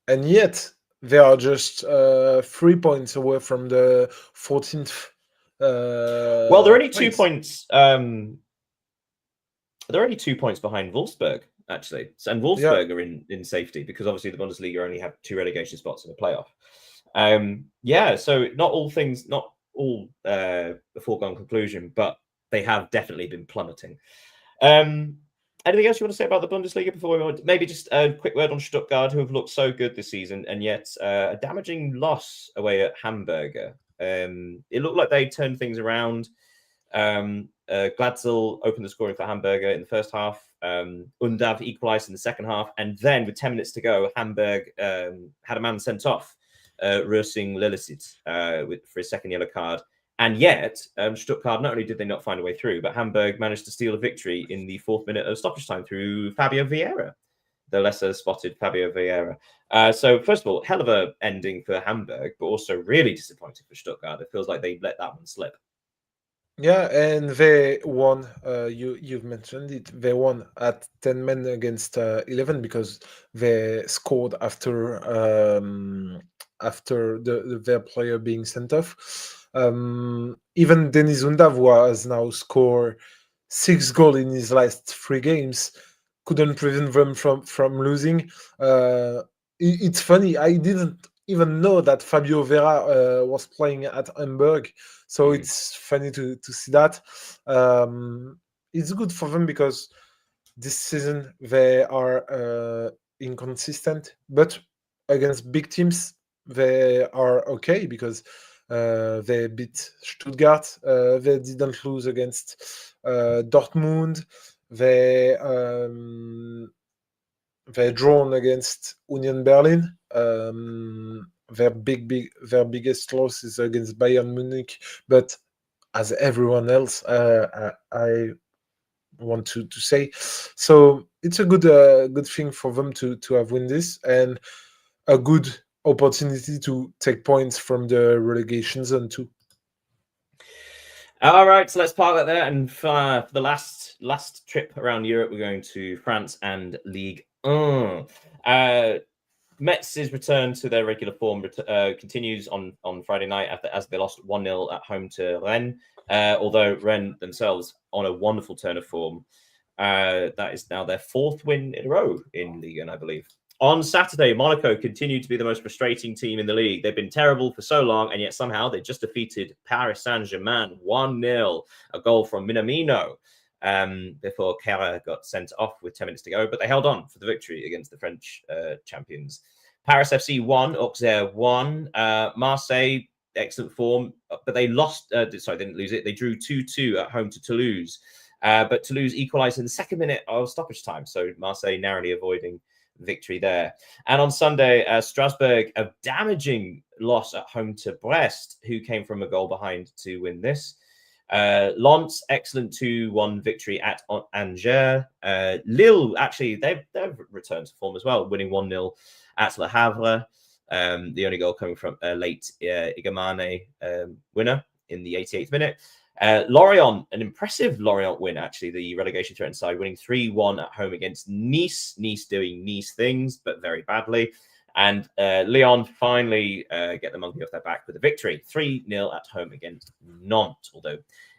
And yet, they are just 3 points away from the 14th. Well, they're only 2 points. They're only 2 points behind Wolfsburg, actually. And Wolfsburg are in safety because obviously the Bundesliga only have 2 relegation spots in the playoff. So not all a foregone conclusion, but they have definitely been plummeting. Anything else you want to say about the Bundesliga before we maybe just a quick word on Stuttgart, who have looked so good this season, and yet a damaging loss away at Hamburger. It looked like they turned things around. Glatzel opened the scoring for Hamburger in the first half. Undav equalised in the second half, and then with 10 minutes to go, Hamburg had a man sent off, Rösing Lillesitz, for his second yellow card. And yet, Stuttgart, not only did they not find a way through, but Hamburg managed to steal a victory in the 4th minute of stoppage time through Fabio Vieira, the lesser spotted Fabio Vieira. So, first of all, hell of a ending for Hamburg, but also really disappointing for Stuttgart. It feels like they let that one slip. Yeah, and they won. You've mentioned it. They won at 10 men against 11 because they scored after their player being sent off. Even Denis Undav, who has now scored 6 goals in his last 3 games, couldn't prevent them from losing. It's funny. I didn't even know that Fabio Vera was playing at Hamburg, so Mm. it's funny to see that. Um, it's good for them because this season they are inconsistent, but against big teams they are okay because they beat Stuttgart. They didn't lose against Dortmund. They they drawn against Union Berlin. Their biggest loss is against Bayern Munich, but as everyone else, I want to say, so it's a good thing for them to have win this and a good opportunity to take points from the relegation zone too. All right, so let's park that there. And for the last trip around Europe, we're going to France and Ligue 1. Metz's return to their regular form continues on Friday night as they lost 1-0 at home to Rennes. Although Rennes themselves on a wonderful turn of form. That is now their 4th win in a row in Ligue 1, I believe. On Saturday, Monaco continued to be the most frustrating team in the league. They've been terrible for so long, and yet somehow they just defeated Paris Saint-Germain 1-0, a goal from Minamino, before Kera got sent off with 10 minutes to go. But they held on for the victory against the French champions. Paris FC won, Auxerre won. Marseille, excellent form, but they lost. Sorry, they didn't lose it. They drew 2-2 at home to Toulouse. But Toulouse equalised in the second minute of stoppage time, so Marseille narrowly avoiding victory there. And on Sunday, Strasbourg, a damaging loss at home to Brest, who came from a goal behind to win this. Lens, excellent 2-1 victory at Angers. Lille, actually, they've returned to form as well, winning 1-0 at Le Havre. The only goal coming from a late Igamane winner in the 88th minute. Lorient, an impressive Lorient win, actually, the relegation threatened side, winning 3-1 at home against Nice. Nice doing Nice things, but very badly. And Lyon finally get the monkey off their back with a victory, 3-0 at home against Nantes, although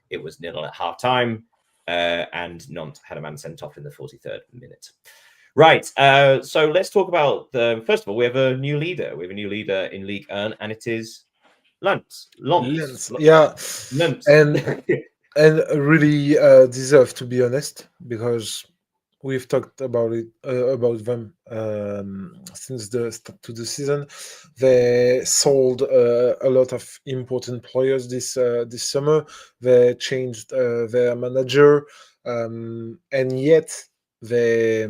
it was 0 at half-time, and Nantes had a man sent off in the 43rd minute. Right, so let's talk about first of all, we have a new leader. We have a new leader in Ligue 1, and it is Lens. Yeah, Lens. and really deserve, to be honest, because we've talked about it about them since the start to the season. They sold a lot of important players this summer. They changed their manager, and yet they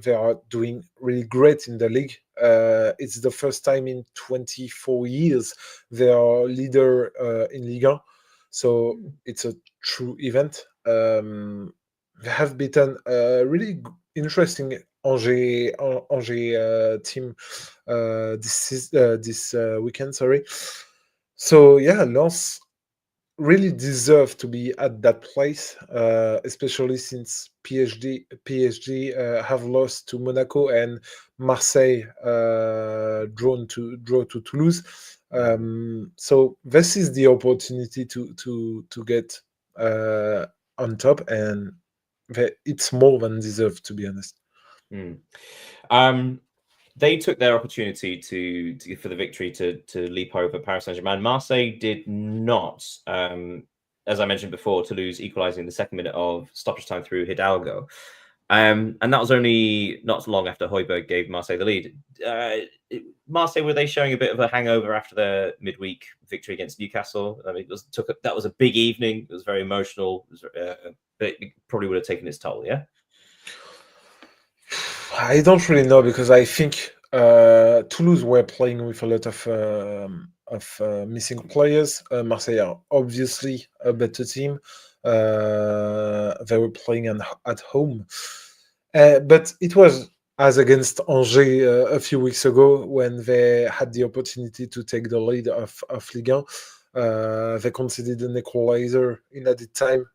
they are doing really great in the league. It's the first time in 24 years they are leader in Liga, so it's a true event. They have beaten a really interesting Angers team this weekend. Sorry. So yeah, Lens really deserve to be at that place, especially since PSG have lost to Monaco and Marseille draw to Toulouse. So this is the opportunity to get on top, and it's more than deserved, to be honest. They took their opportunity for the victory to leap over Paris Saint-Germain. Marseille did not. As I mentioned before, Toulouse equalising the second minute of stoppage time through Hidalgo. And that was only not long after Højbjerg gave Marseille the lead. Marseille, were they showing a bit of a hangover after their midweek victory against Newcastle? I mean, that was a big evening. It was very emotional, but it probably would have taken its toll, yeah? I don't really know because I think Toulouse were playing with a lot of missing players. Marseille are obviously a better team. They were playing at home, but it was as against Angers a few weeks ago when they had the opportunity to take the lead of Ligue 1. They conceded an equalizer in added time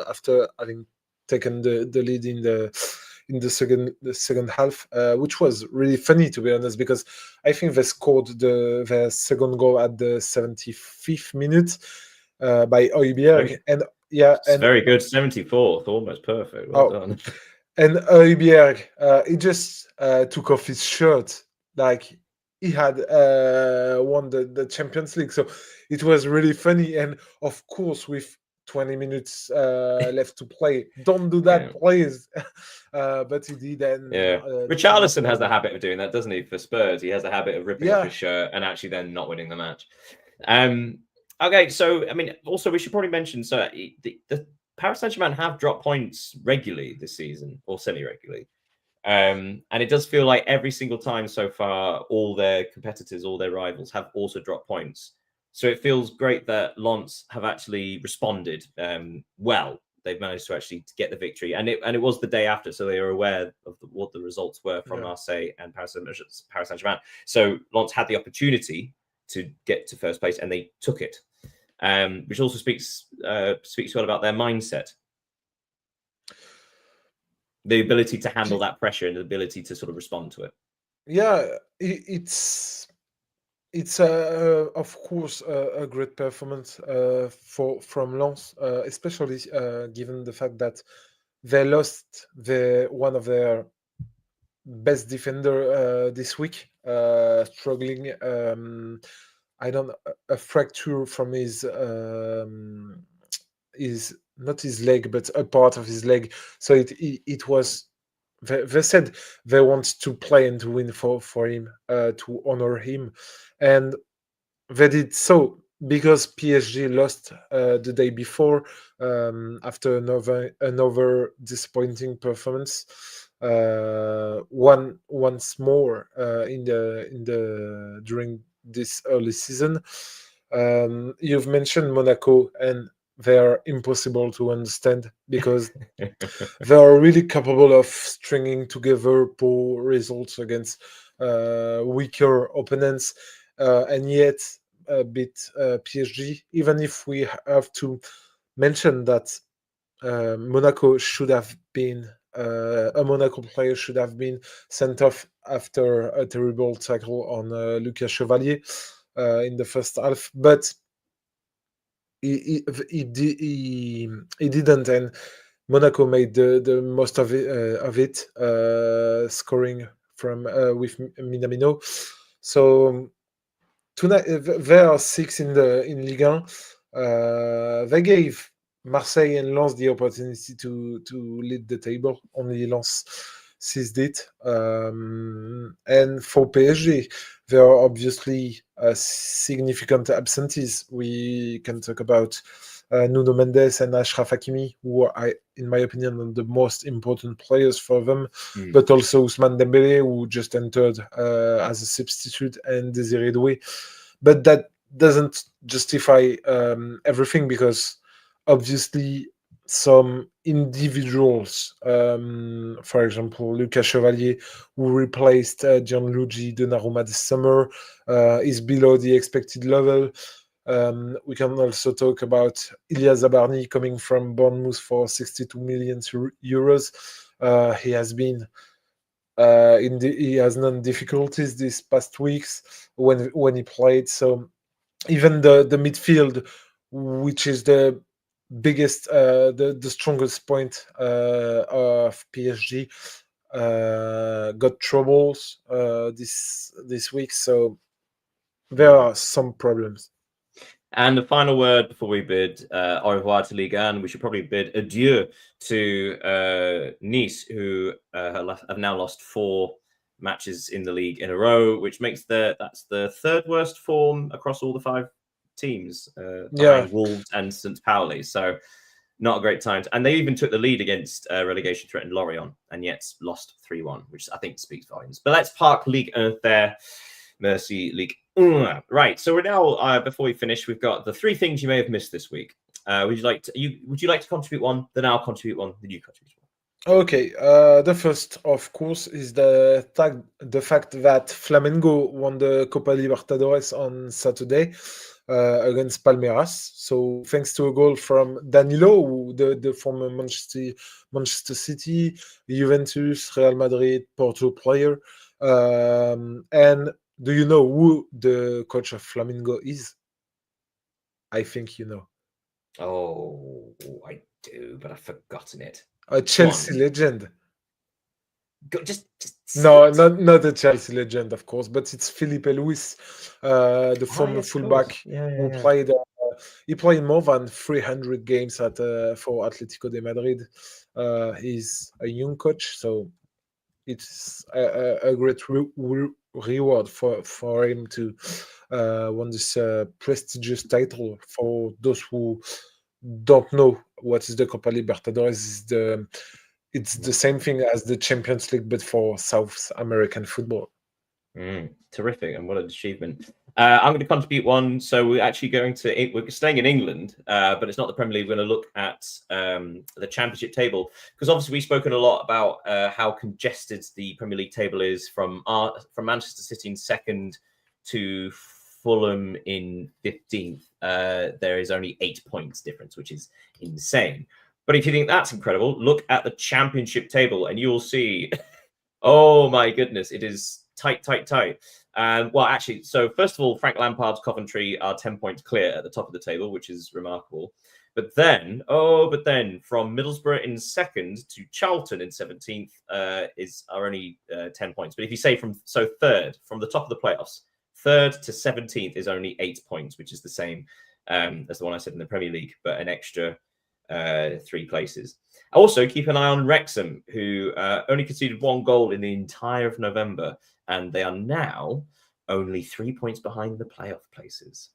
after having taken the lead in the second half, which was really funny, to be honest, because I think they scored their second goal at the 75th minute by Højbjerg, and It's very good. 74th, almost perfect. Well done. And Højbjerg, he just took off his shirt like he had won the Champions League. So it was really funny. And of course, with 20 minutes left to play, don't do that, please. But he did. And Richarlison has the habit of doing that, doesn't he? For Spurs, he has a habit of ripping off his shirt and actually then not winning the match. Okay, so I mean, also we should probably mention the Paris Saint-Germain have dropped points regularly this season, or semi-regularly. And it does feel like every single time so far, all their competitors, all their rivals have also dropped points. So it feels great that Lens have actually responded well. They've managed to actually get the victory. And it was the day after, so they were aware of what the results were from Marseille and Paris Saint-Germain. So Lens had the opportunity to get to first place, and they took it. Which also speaks well about their mindset, the ability to handle that pressure and the ability to sort of respond to it. Yeah, it's of course a great performance from Lens, especially given the fact that they lost one of their best defender this week, struggling. A fracture from his not his leg, but a part of his leg. So it was. They said they want to play and to win for him, to honor him, and they did so because PSG lost the day before after another disappointing performance. Once more during this early season. You've mentioned Monaco, and they are impossible to understand because they are really capable of stringing together poor results against weaker opponents, and yet beat PSG. Even if we have to mention that Monaco should have been a Monaco player should have been sent off after a terrible tackle on Lucas Chevalier in the first half, but he didn't, and Monaco made the most of it, scoring from with Minamino. So tonight there are 6 in Ligue 1. They gave Marseille and Lens the opportunity to lead the table. Only Lens seized it. And for PSG, there are obviously significant absentees. We can talk about Nuno Mendes and Achraf Hakimi, who are, in my opinion, the most important players for them, but also Ousmane Dembélé, who just entered as a substitute, and Désiré Doué. But that doesn't justify everything, because obviously some individuals, for example, Lucas Chevalier, who replaced Gianluigi Donnarumma this summer, is below the expected level. We can also talk about Ilya Zabarny coming from Bournemouth for 62 million euros. He has been he has known difficulties these past weeks when he played. So even the midfield, which is the biggest, the strongest point of PSG, got troubles this week. So there are some problems. And the final word before we bid au revoir to Ligue 1, we should probably bid adieu to Nice, who have now lost 4 matches in the league in a row, which makes that's the 3rd worst form across all the 5 teams, behind Wolves and St. Pauli. So not a great time. And they even took the lead against relegation-threatened Lorient, and yet lost 3-1, which I think speaks volumes. But let's park Ligue 1 there. Merci, Ligue 1. Right, so we're now, before we finish, we've got the 3 things you may have missed this week. Would you like to contribute one? Then I'll contribute one. Then you contribute one. Okay, the first, of course, is the fact that Flamengo won the Copa Libertadores on Saturday. against Palmeiras. So thanks to a goal from Danilo, the former Manchester City, Juventus, Real Madrid, Porto player. And do you know who the coach of Flamengo is? I think you know. Oh, I do, but I've forgotten it. A Go Chelsea on. legend. Just say No, it. not a Chelsea legend, of course, but it's Felipe Luis, the Ah, former yes, of course. fullback Yeah, yeah, who yeah. played. He played more than 300 games at for Atletico de Madrid. He's a young coach, so it's a great reward for him to win this prestigious title. For those who don't know what is the Copa Libertadores, it's the same thing as the Champions League, but for South American football. Terrific, and what an achievement. I'm going to contribute one. So we're actually we're staying in England, but it's not the Premier League. We're going to look at the Championship table, because obviously we've spoken a lot about how congested the Premier League table is from Manchester City in second to Fulham in 15th. There is only 8 points difference, which is insane. But if you think that's incredible, look at the Championship table and you'll see, oh my goodness, it is tight, tight, tight. Well, actually, so first of all, Frank Lampard's Coventry are 10 points clear at the top of the table, which is remarkable. But then from Middlesbrough in second to Charlton in 17th are only 10 points. But if you say third, from the top of the playoffs, third to 17th is only 8 points, which is the same as the one I said in the Premier League, but an extra 3 places. Also, keep an eye on Wrexham, who only conceded 1 goal in the entire of November, and they are now only 3 points behind the playoff places.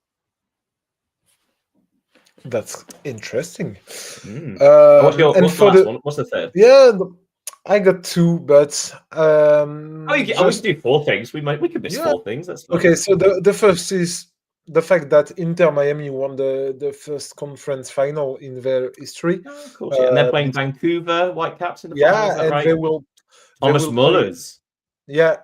That's interesting. What's the last one? What's the third? Yeah, I got 2, but we can do 4 things. We could miss 4 things. That's fine. Okay. So the first is the fact that Inter Miami won the first conference final in their history. Oh, of course, yeah. And they're playing Vancouver Whitecaps in the final. Is that and right? they will Thomas Mullers. Yeah,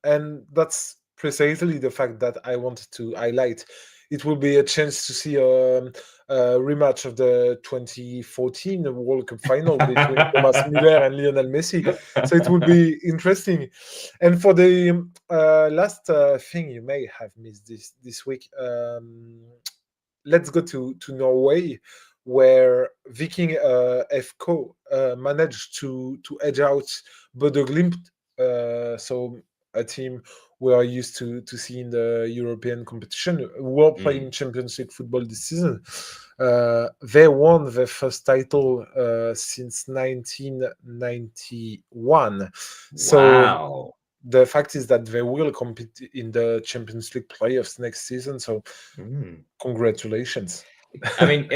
and that's precisely the fact that I wanted to highlight. It will be a chance to see a rematch of the 2014 World Cup final between Thomas Müller and Lionel Messi. So it will be interesting. And for the last thing you may have missed this week, let's go to Norway, where Viking FK managed to edge out Bodø Glimt, so a team we are used to see in the European competition, who are playing Champions League football this season. They won their first title since 1991. So the fact is that they will compete in the Champions League playoffs next season. So congratulations. I mean,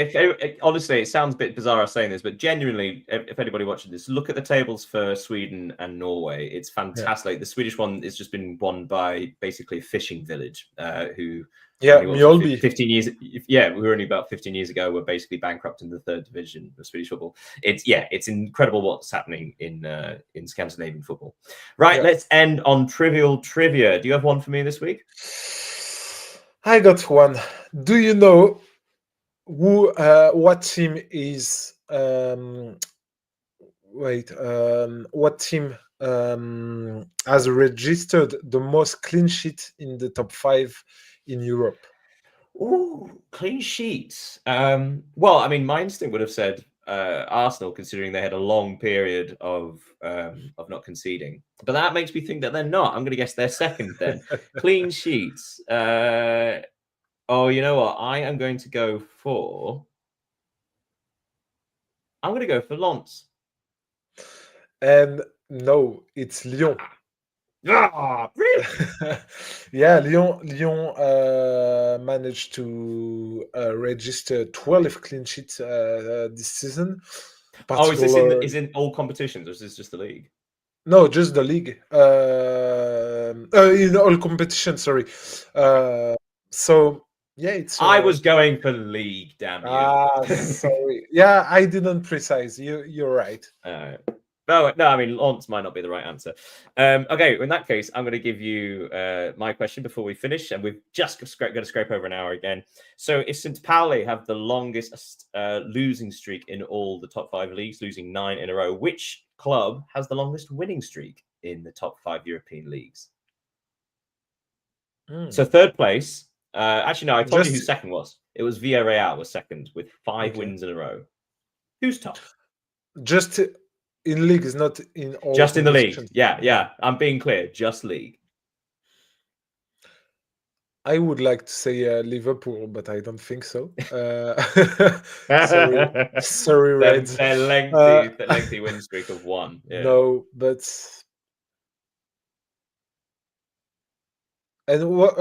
honestly, it sounds a bit bizarre saying this, but genuinely, if anybody watching this, look at the tables for Sweden and Norway. It's fantastic. Yeah. The Swedish one has just been won by basically a fishing village who... Mjolby. 15 years. Yeah, we were only about 15 years ago. We're basically bankrupt in the 3rd division of Swedish football. It's incredible what's happening in Scandinavian football. Right, let's end on trivial trivia. Do you have one for me this week? I got one. Do you know what team is? What team has registered the most clean sheet in the top 5 in Europe? Oh, clean sheets. Well, I mean, my instinct would have said Arsenal, considering they had a long period of not conceding. But that makes me think that they're not. I'm going to guess they're second then. Clean sheets. Oh, you know what? I am going to go for... I'm going to go for Lens. And no, it's Lyon. Really? Yeah, Lyon managed to register 12 clean sheets this season. Oh, is this in all competitions, or is this just the league? No, just the league. In all competitions, sorry. So yeah, it's. I was going for league. Damn you! Sorry. Yeah, I didn't precise. You're right. No, I mean, Lens might not be the right answer. Okay, in that case, I'm going to give you my question before we finish, and we've just going to scrape over an hour again. So, if St. Pauli have the longest losing streak in all the top 5 leagues, losing 9 in a row, which club has the longest winning streak in the top 5 European leagues? So, third place. Actually, no, I told you who second was. It was Villarreal was second with 5 wins in a row. Who's top? Just in league, is not in all. Just in the league. Yeah. I'm being clear. Just league. I would like to say Liverpool, but I don't think so. Sorry, Reds. Their lengthy win streak of 1. Yeah. No, but and what?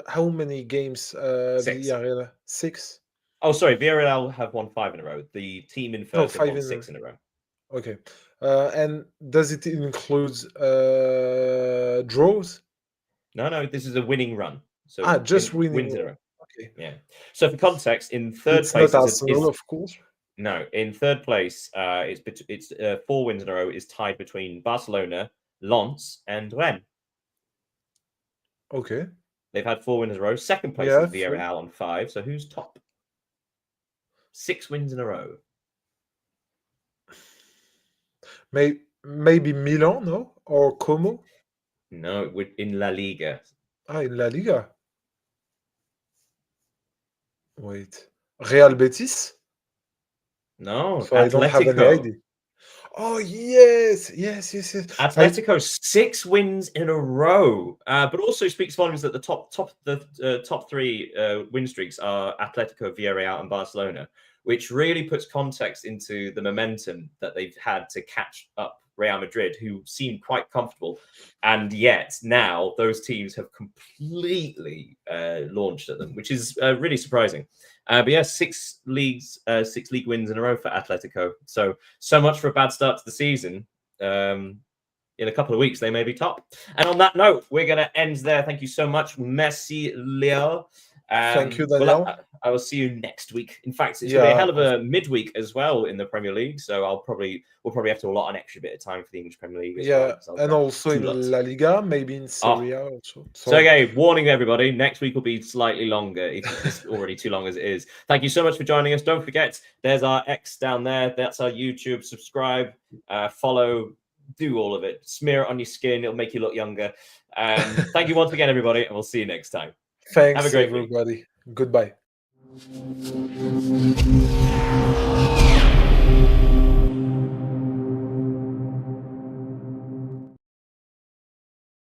How many games? 6. Villarreal? 6. Oh, sorry. Villarreal have won 5 in a row. The team in first have won 6 in a row. Okay. And does it include draws? No. This is a winning run. So just winning wins in a row. Okay. Yeah. So for context, in third it's place, not Arsenal, of course. No, in third place, it's 4 wins in a row is tied between Barcelona, Lens, and Rennes. Okay. They've had 4 wins in a row. Second place is Villarreal on 5. So who's top? 6 wins in a row. Maybe Milan, no? Or Como? No, in La Liga. In La Liga. Wait. Real Betis? No, So I don't have any idea. Oh, yes. Atletico 6 wins in a row, but also speaks volumes that the top 3 win streaks are Atletico, Villarreal, and Barcelona, which really puts context into the momentum that they've had to catch up Real Madrid, who seemed quite comfortable, and yet now those teams have completely launched at them, which is really surprising. But yeah, 6 league wins in a row for Atletico. So much for a bad start to the season. In a couple of weeks, they may be top. And on that note, we're going to end there. Thank you so much. Merci, Leo. Thank you, Daniel. Well, I will see you next week. In fact, it's going to be a hell of a midweek as well in the Premier League. So we'll probably have to allot an extra bit of time for the English Premier League as well. And also in La Liga, maybe in Serie A also. So okay, warning everybody, next week will be slightly longer if it's already too long as it is. Thank you so much for joining us. Don't forget, there's our X down there. That's our YouTube. Subscribe, follow, do all of it. Smear it on your skin. It'll make you look younger. Thank you once again, everybody, and we'll see you next time. Thanks, have a great everybody. Week. Goodbye.